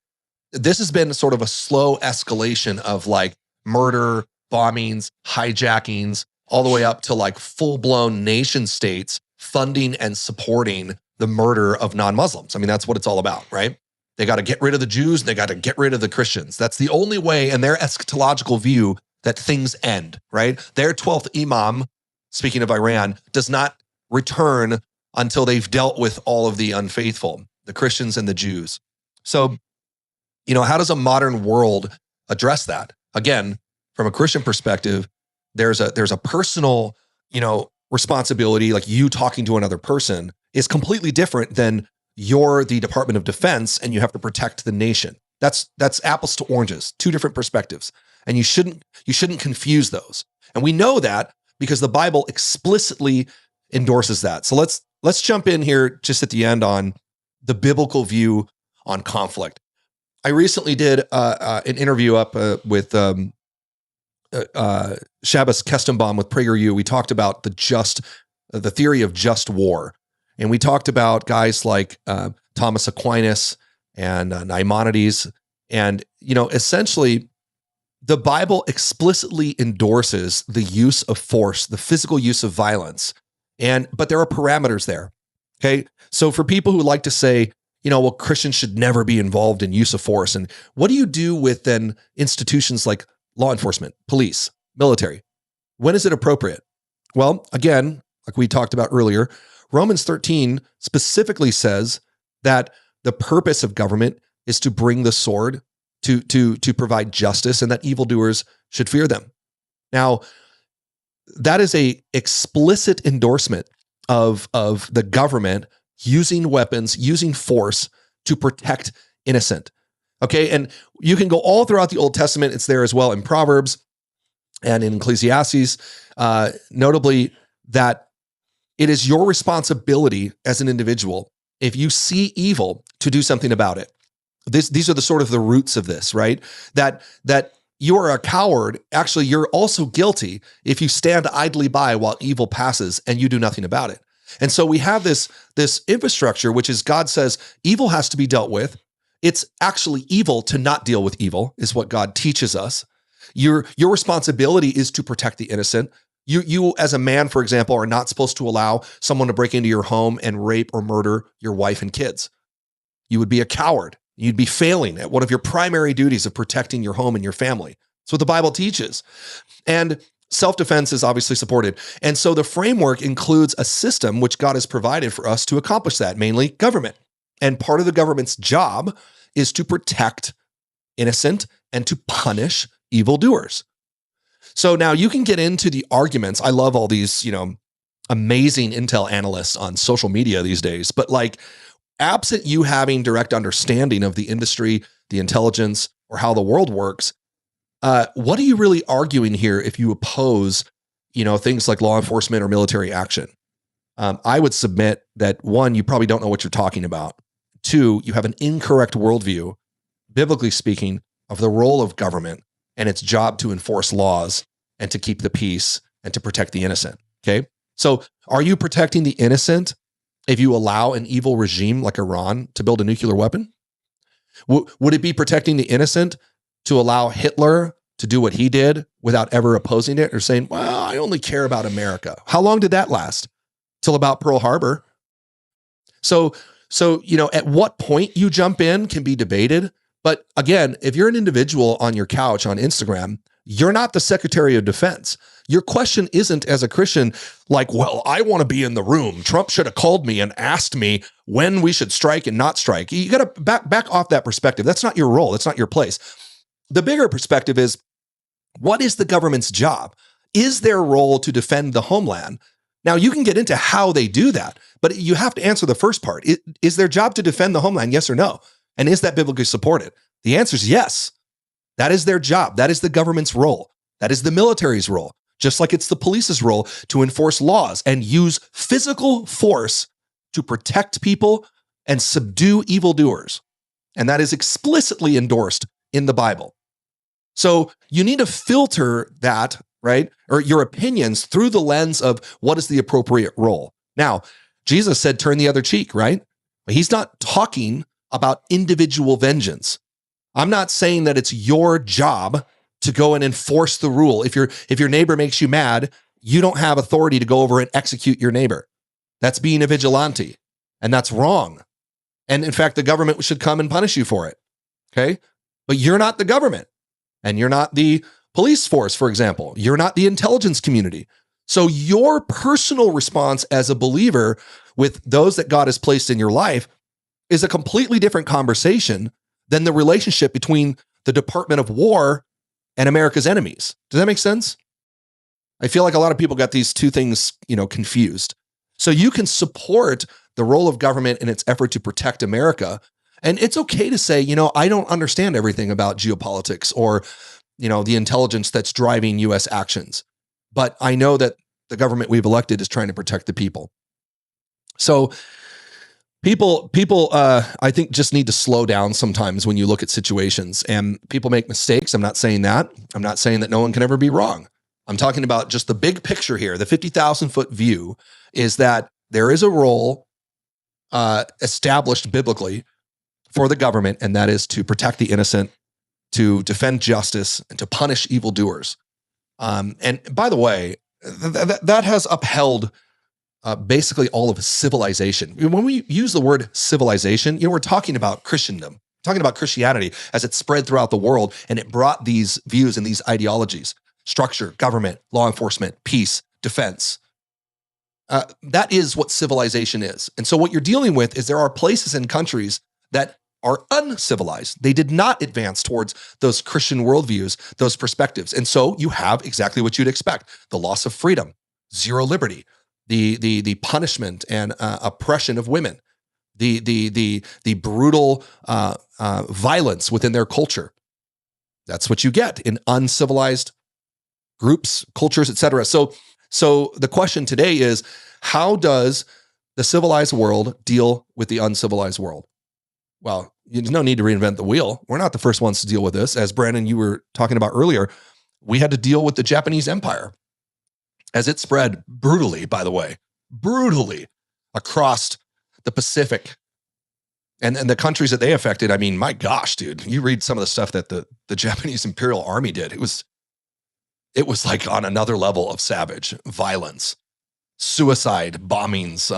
This has been sort of a slow escalation of like murder, bombings, hijackings, all the way up to like full-blown nation states funding and supporting the murder of non-Muslims. I mean, that's what it's all about, right? They got to get rid of the Jews, and they got to get rid of the Christians. That's the only way in their eschatological view that things end, right? Their 12th imam, speaking of Iran, does not return until they've dealt with all of the unfaithful, the Christians and the Jews. So, how does a modern world address that? Again, from a Christian perspective, there's a personal, responsibility, like you talking to another person is completely different than you're the Department of Defense and you have to protect the nation. That's apples to oranges, two different perspectives. And you shouldn't confuse those. And we know that because the Bible explicitly endorses that. So let's jump in here just at the end on the biblical view on conflict. I recently did an interview up with Shabbos Kestenbaum with PragerU. We talked about the theory of just war. And we talked about guys like Thomas Aquinas and Maimonides. And, essentially, the Bible explicitly endorses the use of force, the physical use of violence. But there are parameters there. Okay. So for people who like to say, Christians should never be involved in use of force. And what do you do with then institutions like law enforcement, police, military? When is it appropriate? Well, again, like we talked about earlier, Romans 13 specifically says that the purpose of government is to bring the sword, to provide justice, and that evildoers should fear them. Now, that is a explicit endorsement of the government using weapons, using force to protect innocent. Okay, and you can go all throughout the Old Testament. It's there as well in Proverbs and in Ecclesiastes, notably that it is your responsibility as an individual, if you see evil, to do something about it. These are the sort of the roots of this, right? That you are a coward. Actually, you're also guilty if you stand idly by while evil passes and you do nothing about it. And so we have this infrastructure, which is God says evil has to be dealt with. It's actually evil to not deal with evil, is what God teaches us. Your responsibility is to protect the innocent. You as a man, for example, are not supposed to allow someone to break into your home and rape or murder your wife and kids. You would be a coward. You'd be failing at one of your primary duties of protecting your home and your family. That's what the Bible teaches. And self-defense is obviously supported. And so the framework includes a system which God has provided for us to accomplish that, mainly government. And part of the government's job is to protect innocent and to punish evildoers. So now you can get into the arguments. I love all these, amazing intel analysts on social media these days, but absent you having direct understanding of the industry, the intelligence, or how the world works, what are you really arguing here if you oppose, things like law enforcement or military action? I would submit that, one, you probably don't know what you're talking about. Two, you have an incorrect worldview, biblically speaking, of the role of government and its job to enforce laws and to keep the peace and to protect the innocent. Okay. So are you protecting the innocent if you allow an evil regime like Iran to build a nuclear weapon? Would it be protecting the innocent to allow Hitler to do what he did without ever opposing it or saying, well, I only care about America. How long did that last? Till about Pearl Harbor. So, at what point you jump in can be debated. But again, if you're an individual on your couch on Instagram, you're not the Secretary of Defense. Your question isn't, as a Christian, like, well, I want to be in the room. Trump should have called me and asked me when we should strike and not strike. You got to back off that perspective. That's not your role. That's not your place. The bigger perspective is, what is the government's job? Is their role to defend the homeland? Now, you can get into how they do that, but you have to answer the first part. Is their job to defend the homeland, yes or no? And is that biblically supported? The answer is yes. That is their job. That is the government's role. That is the military's role, just like it's the police's role to enforce laws and use physical force to protect people and subdue evildoers. And that is explicitly endorsed in the Bible. So you need to filter that, right? Or your opinions through the lens of what is the appropriate role. Now, Jesus said, turn the other cheek, right? But he's not talking about individual vengeance. I'm not saying that it's your job to go and enforce the rule. If your neighbor makes you mad, you don't have authority to go over and execute your neighbor. That's being a vigilante, and that's wrong. And in fact, the government should come and punish you for it. Okay? But you're not the government, and you're not the police force, for example. You're not the intelligence community. So your personal response as a believer with those that God has placed in your life is a completely different conversation than the relationship between the Department of War and America's enemies. Does that make sense? I feel like a lot of people got these two things, confused. So you can support the role of government in its effort to protect America. And it's okay to say, I don't understand everything about geopolitics or, the intelligence that's driving U.S. actions. But I know that the government we've elected is trying to protect the people. So People, I think, just need to slow down sometimes when you look at situations, and people make mistakes. I'm not saying that. I'm not saying that no one can ever be wrong. I'm talking about just the big picture here. The 50,000 foot view is that there is a role established biblically for the government, and that is to protect the innocent, to defend justice, and to punish evildoers. And by the way, that has upheld basically all of civilization. When we use the word civilization, we're talking about Christendom, talking about Christianity as it spread throughout the world, and it brought these views and these ideologies: structure, government, law enforcement, peace, defense. That is what civilization is. And so what you're dealing with is there are places and countries that are uncivilized. They did not advance towards those Christian worldviews, those perspectives. And so you have exactly what you'd expect: the loss of freedom, zero liberty, the punishment and oppression of women, the brutal violence within their culture. That's what you get in uncivilized groups, cultures, etc. So the question today is, how does the civilized world deal with the uncivilized world? Well, there's no need to reinvent the wheel. We're not the first ones to deal with this. As Brandon, you were talking about earlier, we had to deal with the Japanese Empire as it spread brutally, by the way, across the Pacific and the countries that they affected. I mean, my gosh, dude, you read some of the stuff that the Japanese Imperial Army did. It was like on another level of savage violence, suicide bombings,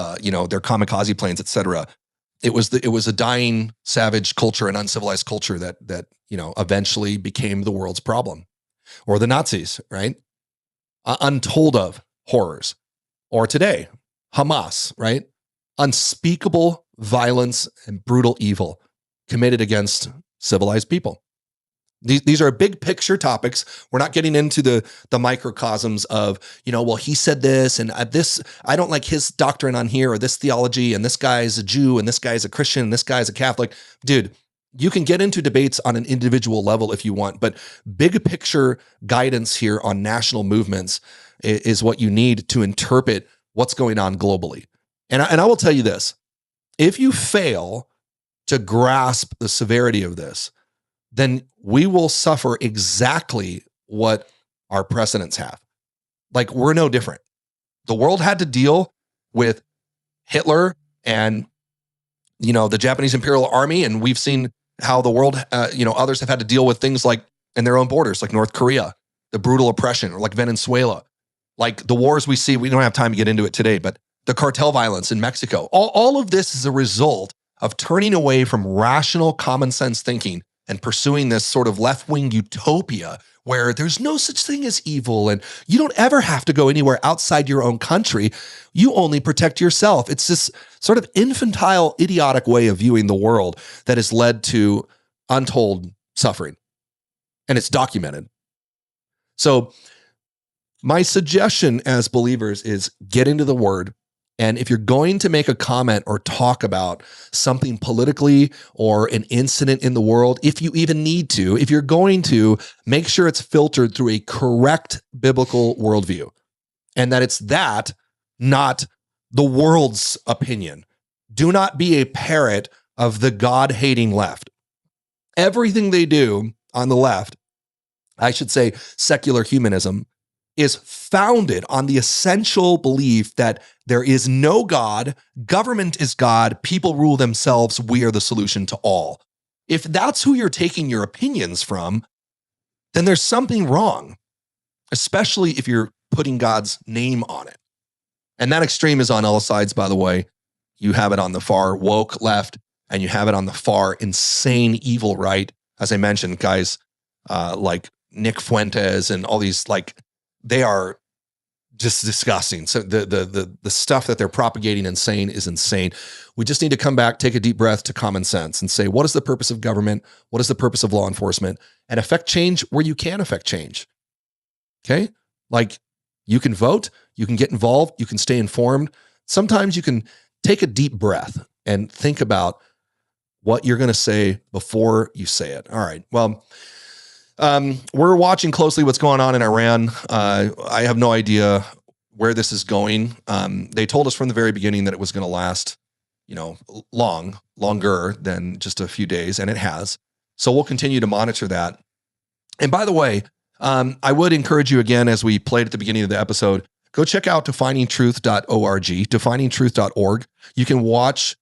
their kamikaze planes, etc. It was a dying, savage culture, an uncivilized culture that eventually became the world's problem, or the Nazis, right? Untold of horrors. Or today, Hamas, right? Unspeakable violence and brutal evil committed against civilized people. These are big picture topics. We're not getting into the microcosms of, well, he said this and this, I don't like his doctrine on here, or this theology, and this guy's a Jew, and this guy's a Christian, and this guy's a Catholic. Dude, you can get into debates on an individual level if you want, but big picture guidance here on national movements is what you need to interpret what's going on globally. And I will tell you this: if you fail to grasp the severity of this, then we will suffer exactly what our precedents have. Like, we're no different. The world had to deal with Hitler and, the Japanese Imperial Army, and we've seen how the world, others have had to deal with things like in their own borders, like North Korea, the brutal oppression, or like Venezuela, like the wars we see. We don't have time to get into it today, but the cartel violence in Mexico. All of this is a result of turning away from rational common sense thinking and pursuing this sort of left-wing utopia where there's no such thing as evil and you don't ever have to go anywhere outside your own country. You only protect yourself. It's this sort of infantile, idiotic way of viewing the world that has led to untold suffering. And it's documented. So my suggestion as believers is get into the Word. And if you're going to make a comment or talk about something politically or an incident in the world, if you even need to, if you're going to, make sure it's filtered through a correct biblical worldview. And that it's that, not the world's opinion. Do not be a parrot of the God-hating left. Everything they do on the left, I should say secular humanism, is founded on the essential belief that there is no God, government is God, people rule themselves, we are the solution to all. If that's who you're taking your opinions from, then there's something wrong, especially if you're putting God's name on it. And that extreme is on all sides, by the way. You have it on the far woke left, and you have it on the far insane evil right. As I mentioned, guys like Nick Fuentes and all these, like, they are just disgusting. So the stuff that they're propagating and saying is insane. We just need to come back, take a deep breath to common sense and say, what is the purpose of government? What is the purpose of law enforcement? And affect change where you can affect change. Okay? Like, you can vote, you can get involved, you can stay informed. Sometimes you can take a deep breath and think about what you're going to say before you say it. All right. Well, we're watching closely what's going on in Iran. I have no idea where this is going. They told us from the very beginning that it was going to last, longer than just a few days, and it has. So we'll continue to monitor that. And by the way, I would encourage you again, as we played at the beginning of the episode, go check out definingtruth.org, definingtruth.org. You can watch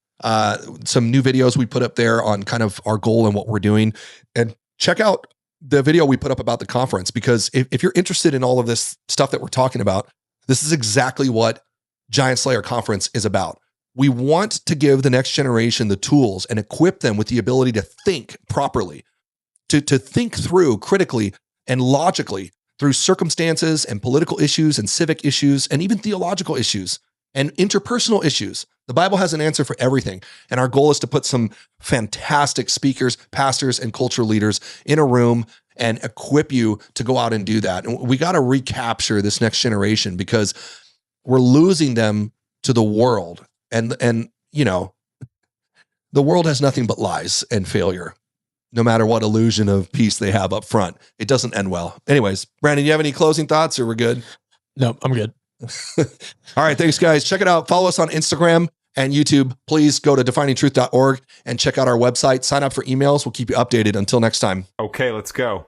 some new videos we put up there on kind of our goal and what we're doing, and check out the video we put up about the conference, because if you're interested in all of this stuff that we're talking about, this is exactly what Giant Slayer Conference is about. We want to give the next generation the tools and equip them with the ability to think properly, to think through critically and logically through circumstances and political issues and civic issues and even theological issues and interpersonal issues. The Bible has an answer for everything. And our goal is to put some fantastic speakers, pastors, and culture leaders in a room and equip you to go out and do that. And we got to recapture this next generation, because we're losing them to the world. And the world has nothing but lies and failure, no matter what illusion of peace they have up front. It doesn't end well. Anyways, Brandon, you have any closing thoughts, or we're good? No, I'm good. All right. Thanks, guys. Check it out. Follow us on Instagram and YouTube. Please go to definingtruth.org and check out our website. Sign up for emails. We'll keep you updated. Until next time. Okay, let's go.